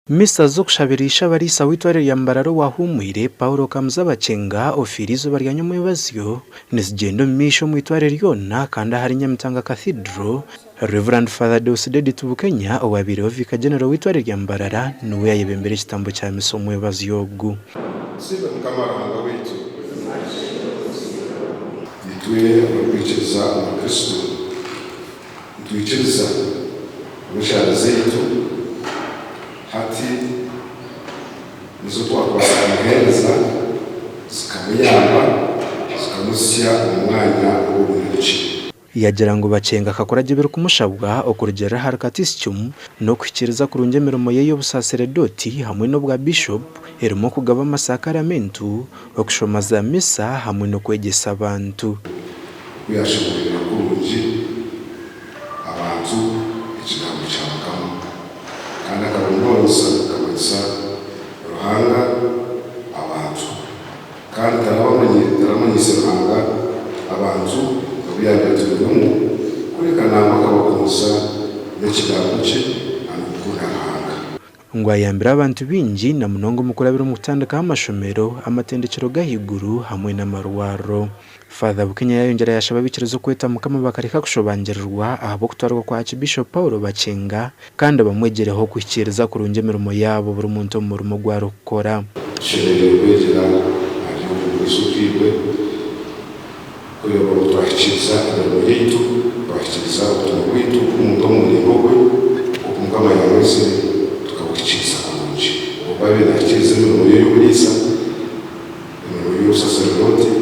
Misa zo kushabirisha barisa witware MBARARA wahumwire Paulo Bakyenga ofirizo baryanyo mwebazyo nezigendo misho mwitware ryona kanda hari Nyamitanga Cathedral. Reverend Father Deusdedit Bukenya owabire Vika General witware MBARARA nuwe yayebembere kitambo cya miso mwebazyo gu sibe mukamaranga wetu yitwe abaikiriza Kristo twikiriza mushara zetu hati nizo twakwasanga zikamuyamba zikamusya umwanya w'ubuki yagira ngo Bakyenga akakoragibera kumushabwa okurugera harakatiscyum no kwikiriza ku rungemeramo yeyo busaseredoti hamwe no bwa bishop erimo kugaba amasakaramentu okushomaza misa hamwe no kwegesa abantu kuyashobora kurungi abantu ikigambo cy'abakama kandi akarongoza kamanisa ruhanga abantu kandi taramanyise ruhanga abantu biyandatuwemo kurekana amakabakosa n'ekigambo cye anukunda ruhanga ngo ayambira abantu bingi na munongo mukurabira mutandika amashomero amatendekero gahiguru hamwe n'amarwaro. Father Bukenya yayongera yashaba bikirizo kweta mukama bakareka kushobangirirwa ahabo kutwarwa kwa Aakibiishopu Bakyenga kandi abamwegereho kwikiriza ku rungemeramo yabo buri muntu mu rumo gwa rukora shireye kwegera ari ubusukirwe kuyobora twakiriza imirimo yitu twakiriza ubutumwa bwitu umuntu w'umurimo we umukama yawese tukabukiriza kunji ubabe nakiriza imirimo y'uburisa imirimo y'ubusaseredoti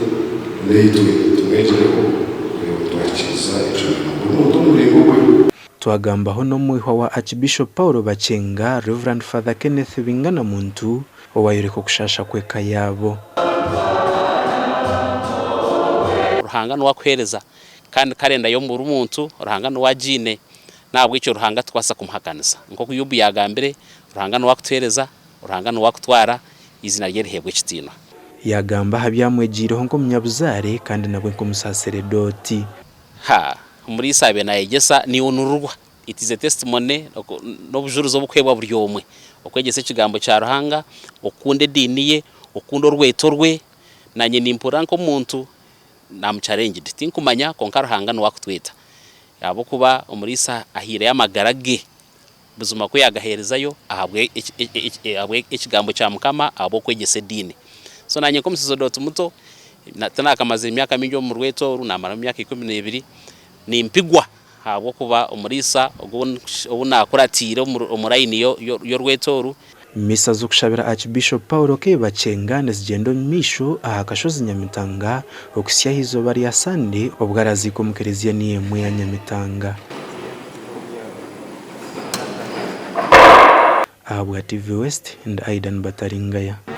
twagambaho no muhwa wa Aakibiishopu Bakyenga Reverend Father Kenneth Bingana muntu owayireko kushasha kweka yabo ruhanga no wakwereza kandi karenda yo mu rumuntu ruhanga no wajine nabwo icyo ruhanga twasa kumuhakanisa nko kuyubu yagambire ruhanga no wakutwereza ruhanga no wakutwara izina rye rihebwe kitino yagamba habyamwegireho ngo munyabuzare kandi nabwe ko musaseredoti muri isabe na yegesa ni unururwa it is a testimony no bujuruzo bukwebwa buryomwe okwegese kigambo cya ruhanga okunde diniye okundo rweto rwe nanye nimpura nko muntu namuchallenge tinkumanya konka ruhanga no wakutweta yabo kuba umurisa ahire y'amagarage buzuma ko yagaherezayo ahabwe ikigambo cya mukama abo kwegese dini so nanye ko musizodoti muto natanakamaze imyaka mingi mu rweto runamara imyaka 12 nimpigwa habo kuba umurisa ubunakuratire umurayini yo rwetoru. Misa zo kushabira Aakibiishopu Bakyenga nezigendo misho ahakashozi Nyamitanga okusya hizo bari ya Sunday obwarazi ko mukereziya niye mwe ya Nyamitanga ahabwa TV West and Aidan Bataringaya.